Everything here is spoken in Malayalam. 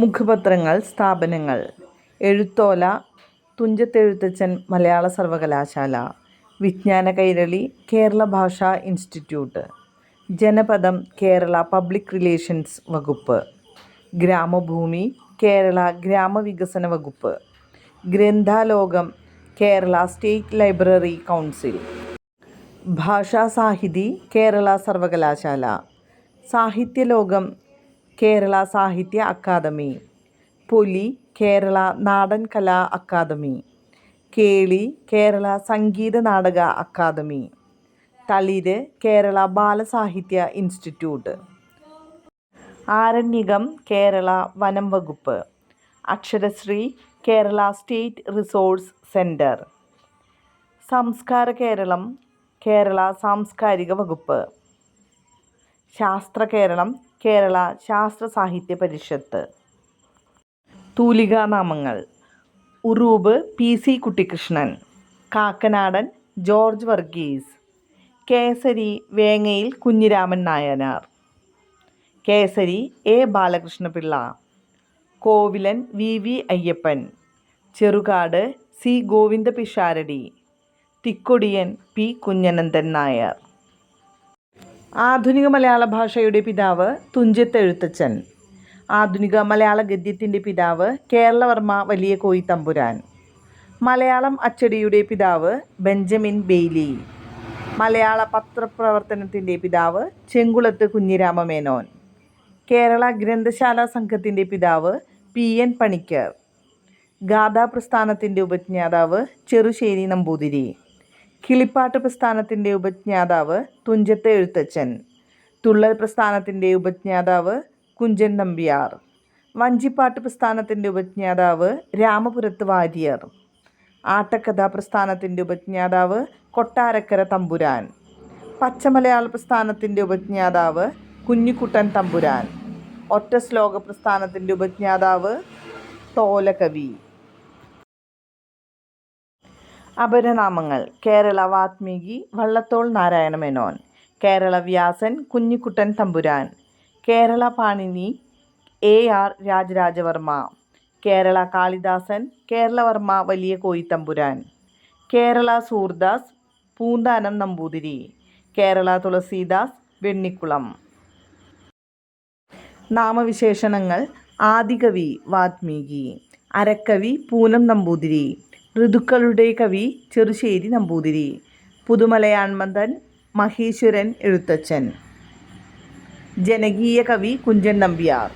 മുഖപത്രങ്ങൾ, സ്ഥാപനങ്ങൾ: എഴുത്തോല, തുഞ്ചത്തെഴുത്തച്ഛൻ മലയാള സർവകലാശാല, വിജ്ഞാന Kairali, Kerala Bhasha institute, Janapadam, Kerala public relations വകുപ്പ്, ഗ്രാമഭൂമി, കേരള ഗ്രാമവികസന വകുപ്പ്, Granthalokam, Kerala state library council, Bhashasahithi, Kerala സർവകലാശാല, സാഹിത്യലോകം, കേരള സാഹിത്യ അക്കാദമി, പൊലി, കേരള നാടൻ കലാ അക്കാദമി, കേളി, കേരള സംഗീത നാടക അക്കാദമി, തളിര്, കേരള ബാലസാഹിത്യ ഇൻസ്റ്റിറ്റ്യൂട്ട്, ആരണ്യകം, കേരള വനം വകുപ്പ്, Aksharasree, Kerala state resource centre, സംസ്കാര കേരളം, കേരള സാംസ്കാരിക വകുപ്പ്, ശാസ്ത്ര കേരളം, കേരള ശാസ്ത്ര സാഹിത്യ പരിഷത്ത്. തൂലികാനാമങ്ങൾ: Uroob PC Kuttikrishnan, Kakkanadan George Varghese, Kesari Vengayil Kunhiraman Nayanar, Kesari A Balakrishna Pillai, Kovilan VV Ayyappan, Cherukad C Govinda Pisharody, Thikkodiyan P Kunhanandan Nair. ആധുനിക മലയാള ഭാഷയുടെ പിതാവ് തുഞ്ചത്തെഴുത്തച്ഛൻ. ആധുനിക മലയാള ഗദ്യത്തിൻ്റെ പിതാവ് കേരളവർമ്മ വലിയ കോയിത്തമ്പുരാൻ. മലയാളം അച്ചടിയുടെ പിതാവ് ബെഞ്ചമിൻ ബെയ്ലി. മലയാള പത്രപ്രവർത്തനത്തിൻ്റെ പിതാവ് ചെങ്കുളത്ത് കുഞ്ഞിരാമമേനോൻ. കേരള ഗ്രന്ഥശാല സംഘത്തിൻ്റെ പിതാവ് PN പണിക്കർ. ഗാഥാ പ്രസ്ഥാനത്തിൻ്റെ ഉപജ്ഞാതാവ് ചെറുശ്ശേരി നമ്പൂതിരി. കിളിപ്പാട്ട് പ്രസ്ഥാനത്തിൻ്റെ ഉപജ്ഞാതാവ് തുഞ്ചത്ത് എഴുത്തച്ഛൻ. തുള്ളൽ പ്രസ്ഥാനത്തിൻ്റെ ഉപജ്ഞാതാവ് കുഞ്ചൻ നമ്പ്യാർ. വഞ്ചിപ്പാട്ട് പ്രസ്ഥാനത്തിൻ്റെ ഉപജ്ഞാതാവ് രാമപുരത്ത് വാര്യർ. ആട്ടക്കഥാ പ്രസ്ഥാനത്തിൻ്റെ ഉപജ്ഞാതാവ് കൊട്ടാരക്കര തമ്പുരാൻ. പച്ചമലയാള പ്രസ്ഥാനത്തിൻ്റെ ഉപജ്ഞാതാവ് കുഞ്ഞിക്കുട്ടൻ തമ്പുരാൻ. ഒറ്റ ശ്ലോക പ്രസ്ഥാനത്തിൻ്റെ ഉപജ്ഞാതാവ് തോലകവി. അപരനാമങ്ങൾ: കേരള വാത്മീകി വള്ളത്തോൾ നാരായണ മേനോൻ, കേരള വ്യാസൻ കുഞ്ഞിക്കുട്ടൻ തമ്പുരാൻ, കേരള പാണിനി AR രാജരാജവർമ്മ, കേരള കാളിദാസൻ കേരളവർമ്മ വലിയ കോയിത്തമ്പുരാൻ, കേരള സൂർദാസ് പൂന്താനം നമ്പൂതിരി, കേരള തുളസീദാസ് വെണ്ണിക്കുളം. നാമവിശേഷണങ്ങൾ: ആദികവി വാത്മീകി, അരക്കവി പൂനം നമ്പൂതിരി, ഋതുക്കളുടെ കവി ചെറുശ്ശേരി നമ്പൂതിരി, പുതുമലയാൻമതൻ മഹേശ്വരൻ എഴുത്തച്ഛൻ, ജനകീയ കവി കുഞ്ചൻ നമ്പ്യാർ.